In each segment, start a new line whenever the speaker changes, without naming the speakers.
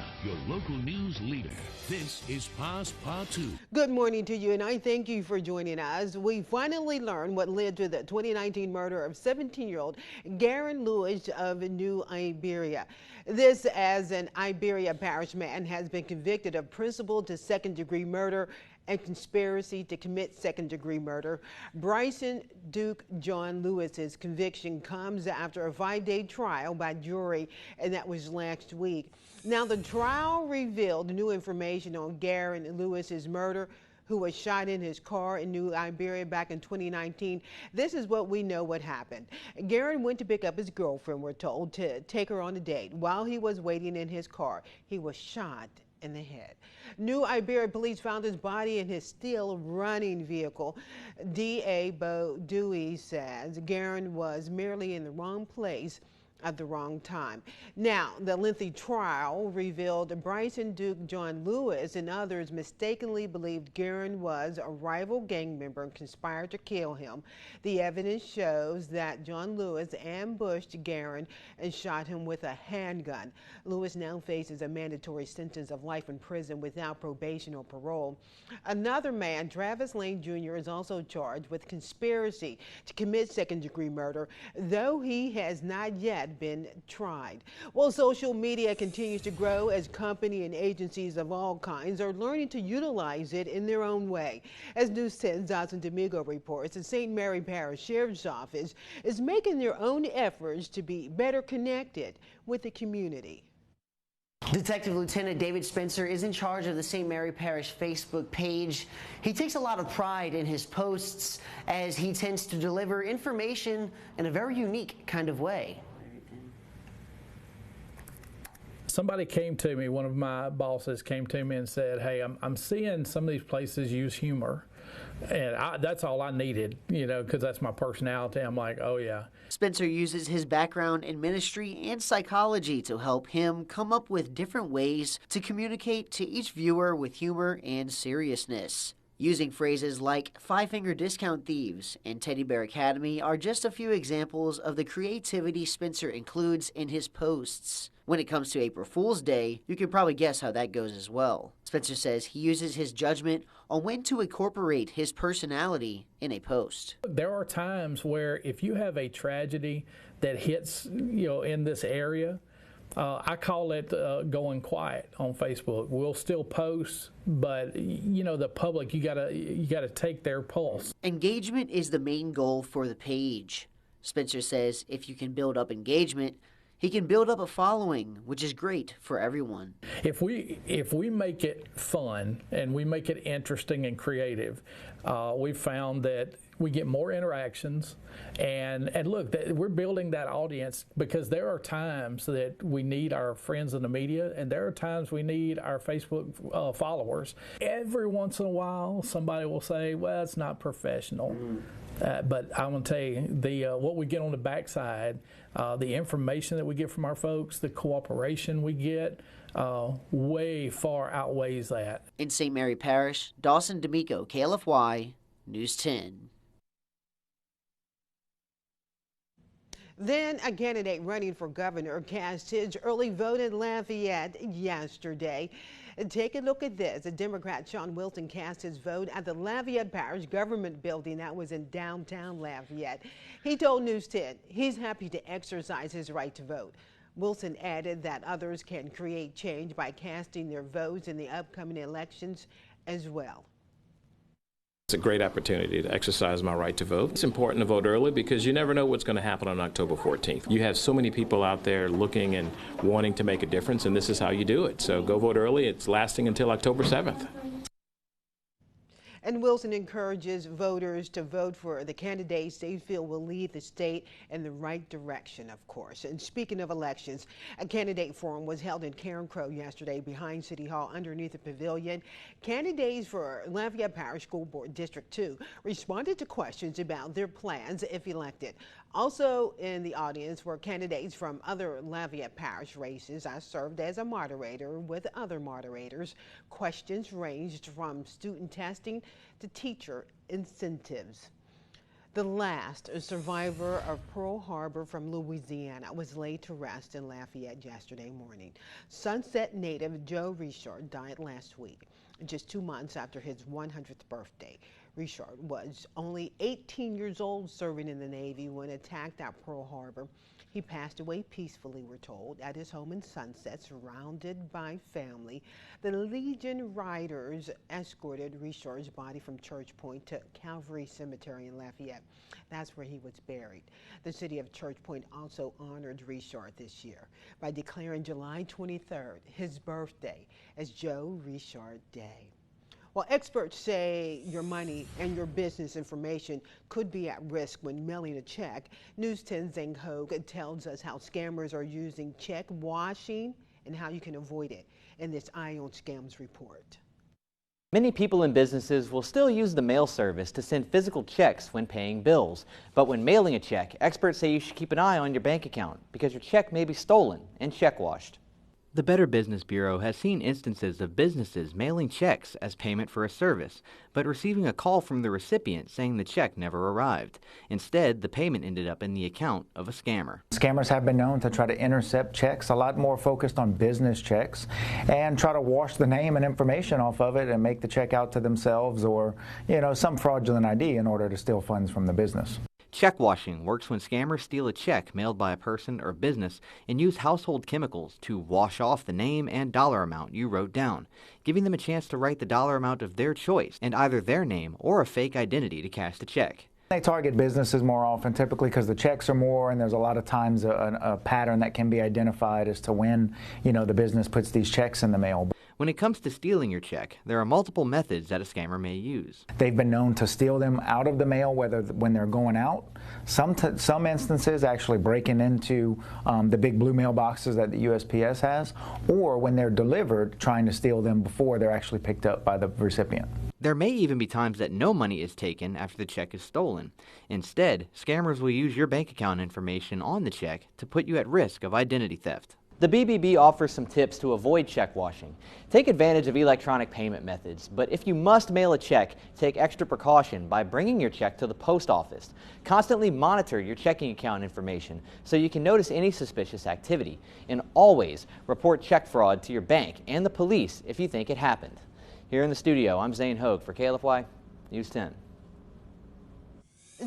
Acadiana, your local news leader. This is Paz Pa 2.
Good morning to you, and I thank you for joining us. We finally learned what led to the 2019 murder of 17-year-old Garen Lewis of New Iberia. This, as an Iberia parish man has been convicted of principal to second-degree murder and conspiracy to commit second-degree murder. Bryson Duke John Lewis's conviction comes after a 5-day trial by jury, and that was last week. Now, the trial revealed new information on Garen Lewis's murder, who was shot in his car in New Iberia back in 2019. This is what we know what happened. Garen went to pick up his girlfriend, we're told, to take her on a date. While he was waiting in his car, he was shot in the head. New Iberia police found his body in his still running vehicle. D.A. Bo Dewey says Garen was merely in the wrong place at the wrong time. Now, the lengthy trial revealed Bryson Duke John Lewis and others mistakenly believed Garen was a rival gang member and conspired to kill him. The evidence shows that John Lewis ambushed Garen and shot him with a handgun. Lewis now faces a mandatory sentence of life in prison without probation or parole. Another man, Travis Lane Jr., is also charged with conspiracy to commit second-degree murder, though he has not yet been tried. Well, social media continues to grow as company and agencies of all kinds are learning to utilize it in their own way. As News 10's Dawson Domingo reports, the St. Mary Parish Sheriff's Office is making their own efforts to be better connected with the community.
Detective Lieutenant David Spencer is in charge of the St. Mary Parish Facebook page. He takes a lot of pride in his posts as he tends to deliver information in a very unique kind of way.
Somebody came to me, one of my bosses came to me and said, hey, I'm seeing some of these places use humor. And that's all I needed, you know, because that's my personality. I'm like, oh, yeah.
Spencer uses his background in ministry and psychology to help him come up with different ways to communicate to each viewer with humor and seriousness. Using phrases like five-finger discount thieves and Teddy Bear Academy are just a few examples of the creativity Spencer includes in his posts. When it comes to April Fool's Day, you can probably guess how that goes as well. Spencer says he uses his judgment on when to incorporate his personality in a post.
There are times where if you have a tragedy that hits, you know, in this area, I call it going quiet on Facebook. We'll still post, but you know, the public, you gotta take their pulse.
Engagement is the main goal for the page. Spencer says if you can build up engagement, he can build up a following, which is great for everyone.
If we make it fun and we make it interesting and creative, we've found that we get more interactions, and look, we're building that audience because there are times that we need our friends in the media, and there are times we need our Facebook followers. Every once in a while, somebody will say, well, it's not professional. But I'm going to tell you, what we get on the backside, the information that we get from our folks, the cooperation we get, way far outweighs that.
In St. Mary Parish, Dawson D'Amico, KLFY, News 10.
Then a candidate running for governor cast his early vote in Lafayette yesterday. Take a look at this. The Democrat Sean Wilson cast his vote at the Lafayette Parish Government Building that was in downtown Lafayette. He told News 10 he's happy to exercise his right to vote. Wilson added that others can create change by casting their votes in the upcoming elections as well.
It's a great opportunity to exercise my right to vote. It's important to vote early because you never know what's going to happen on October 14th. You have so many people out there looking and wanting to make a difference, and this is how you do it. So go vote early. It's lasting until October 7th.
And Wilson encourages voters to vote for the candidates they feel will lead the state in the right direction, of course. And speaking of elections, a candidate forum was held in Karen Crow yesterday behind City Hall underneath the pavilion. Candidates for Lafayette Parish School Board District 2 responded to questions about their plans if elected. Also in the audience were candidates from other Lafayette Parish races. I served as a moderator with other moderators. Questions ranged from student testing to teacher incentives. The last survivor of Pearl Harbor from Louisiana was laid to rest in Lafayette yesterday morning. Sunset native Joe Richard died last week, just 2 months after his 100th birthday. Richard was only 18 years old, serving in the Navy when attacked at Pearl Harbor. He passed away peacefully, we're told, at his home in Sunset, surrounded by family. The Legion Riders escorted Richard's body from Church Point to Calvary Cemetery in Lafayette. That's where he was buried. The city of Church Point also honored Richard this year by declaring July 23rd, his birthday, as Joe Richard Day. Well, experts say your money and your business information could be at risk when mailing a check. News 10's Zane Hogue tells us how scammers are using check washing and how you can avoid it in this Eye on Scams report.
Many people and businesses will still use the mail service to send physical checks when paying bills. But when mailing a check, experts say you should keep an eye on your bank account because your check may be stolen and check washed. The Better Business Bureau has seen instances of businesses mailing checks as payment for a service, but receiving a call from the recipient saying the check never arrived. Instead, the payment ended up in the account of a scammer.
Scammers have been known to try to intercept checks, a lot more focused on business checks, and try to wash the name and information off of it and make the check out to themselves or, some fraudulent ID in order to steal funds from the business.
Check washing works when scammers steal a check mailed by a person or business and use household chemicals to wash off the name and dollar amount you wrote down, giving them a chance to write the dollar amount of their choice and either their name or a fake identity to cash the check.
They target businesses more often, typically because the checks are more, and there's a lot of times a pattern that can be identified as to when, the business puts these checks in the mail.
When it comes to stealing your check, there are multiple methods that a scammer may use.
They've been known to steal them out of the mail, whether when they're going out. Some instances actually breaking into the big blue mailboxes that the USPS has, or when they're delivered, trying to steal them before they're actually picked up by the recipient.
There may even be times that no money is taken after the check is stolen. Instead, scammers will use your bank account information on the check to put you at risk of identity theft. The BBB offers some tips to avoid check washing. Take advantage of electronic payment methods, but if you must mail a check, take extra precaution by bringing your check to the post office. Constantly monitor your checking account information so you can notice any suspicious activity, and always report check fraud to your bank and the police if you think it happened. Here in the studio, I'm Zane Hogue for KLFY News 10.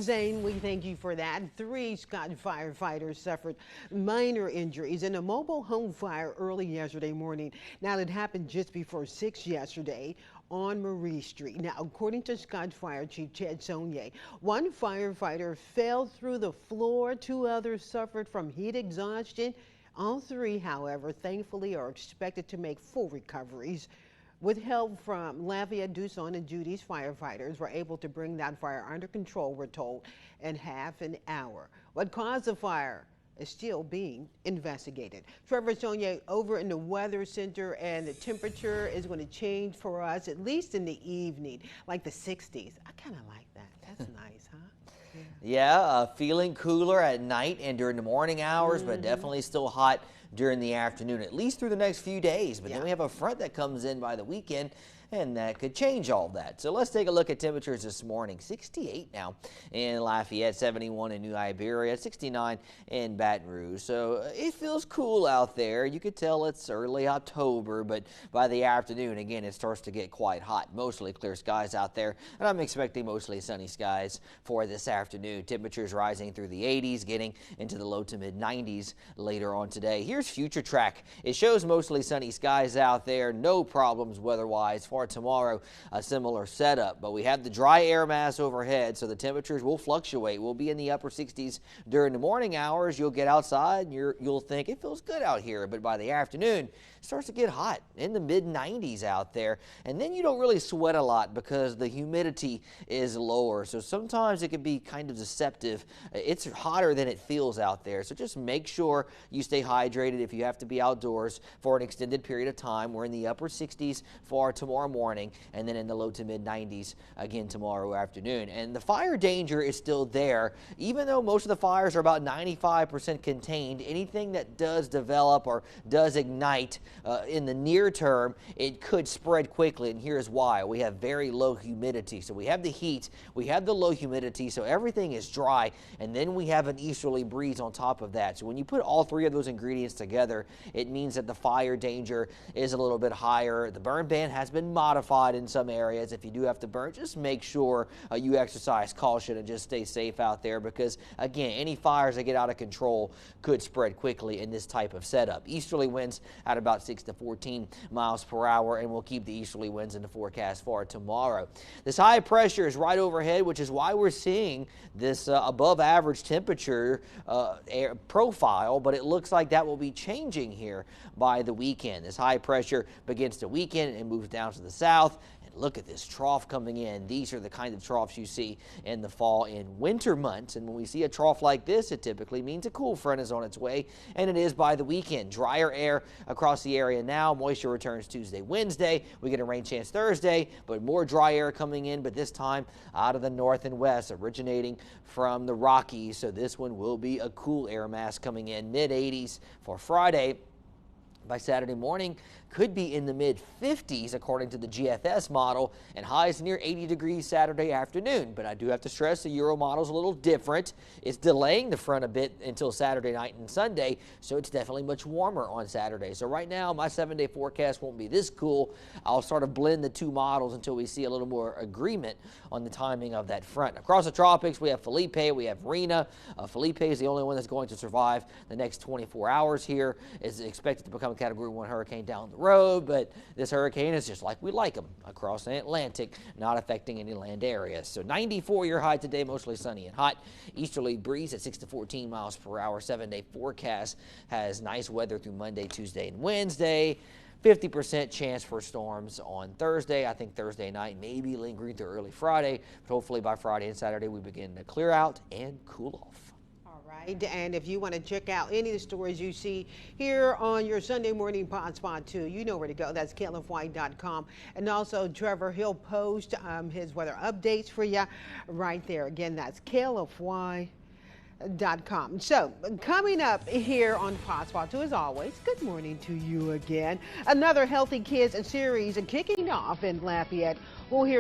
Zane, we thank you for that. 3 Scott firefighters suffered minor injuries in a mobile home fire early yesterday morning. Now, it happened just before 6 yesterday on Marie Street. Now, according to Scott Fire Chief Ted Sonye, 1 firefighter fell through the floor. 2 others suffered from heat exhaustion. All 3, however, thankfully are expected to make full recoveries. With help from Lafayette, Dusson, and Judy's firefighters were able to bring that fire under control, we're told, in half an hour. What caused the fire is still being investigated. Trevor Sonye over in the Weather Center, and the temperature is going to change for us, at least in the evening, like the 60s. I kind of like that. That's nice, huh?
Yeah, feeling cooler at night and during the morning hours, but definitely still hot during the afternoon, at least through the next few days. But then we have a front that comes in by the weekend, and that could change all that. So let's take a look at temperatures this morning. 68 now in Lafayette, 71 in New Iberia, 69 in Baton Rouge. So it feels cool out there. You could tell it's early October, but by the afternoon, again, it starts to get quite hot. Mostly clear skies out there, and I'm expecting mostly sunny skies for this afternoon. Temperatures rising through the 80s, getting into the low to mid 90s later on today. Here's Future Track. It shows mostly sunny skies out there, no problems weather-wise. For tomorrow, a similar setup, but we have the dry air mass overhead, so the temperatures will fluctuate. We'll be in the upper 60s during the morning hours. You'll get outside and you'll think it feels good out here, but by the afternoon it starts to get hot in the mid 90s out there, and then you don't really sweat a lot because the humidity is lower, so sometimes it can be kind of deceptive. It's hotter than it feels out there, so just make sure you stay hydrated. situated if you have to be outdoors for an extended period of time. We're in the upper 60s for tomorrow morning, and then in the low to mid 90s again tomorrow afternoon. And the fire danger is still there. Even though most of the fires are about 95% contained, anything that does develop or does ignite in the near term, it could spread quickly. And here's why. We have very low humidity. So we have the heat, we have the low humidity, so everything is dry, and then we have an easterly breeze on top of that. So when you put all three of those ingredients together, it means that the fire danger is a little bit higher. The burn ban has been modified in some areas. If you do have to burn, just make sure you exercise caution and just stay safe out there, because again, any fires that get out of control could spread quickly in this type of setup. Easterly winds at about 6 to 14 miles per hour, and we'll keep the easterly winds in the forecast for tomorrow. This high pressure is right overhead, which is why we're seeing this above average temperature air profile, but it looks like that will be changing here by the weekend. This high pressure begins to weaken and moves down to the south. Look at this trough coming in. These are the kind of troughs you see in the fall and winter months. And when we see a trough like this, it typically means a cool front is on its way, and it is by the weekend. Drier air across the area now. Moisture returns Tuesday, Wednesday. We get a rain chance Thursday, but more dry air coming in, but this time out of the north and west, originating from the Rockies. So this one will be a cool air mass coming in, mid-80s for Friday. By Saturday morning, could be in the mid-50s according to the GFS model, and highs near 80 degrees Saturday afternoon. But I do have to stress the Euro model is a little different. It's delaying the front a bit until Saturday night and Sunday, so it's definitely much warmer on Saturday. So right now, my 7-day forecast won't be this cool. I'll sort of blend the two models until we see a little more agreement on the timing of that front. Across the tropics, we have Felipe, we have Rina. Felipe is the only one that's going to survive the next 24 hours here. It's expected to become a Category 1 hurricane down the road, but this hurricane is just like we like them, across the Atlantic, not affecting any land areas. So 94 your high today, mostly sunny and hot. Easterly breeze at 6 to 14 miles per hour. 7-day forecast has nice weather through Monday, Tuesday, and Wednesday. 50% chance for storms on Thursday. I think Thursday night maybe lingering through early Friday, but hopefully by Friday and Saturday we begin to clear out and cool off.
And if you want to check out any of the stories you see here on your Sunday morning pod spot too, you know where to go. That's KLFY.com. And also Trevor, he'll post his weather updates for you right there. Again, that's KLFY.com. So coming up here on Pod Spot 2, as always, good morning to you again. Another Healthy Kids series kicking off in Lafayette. We'll hear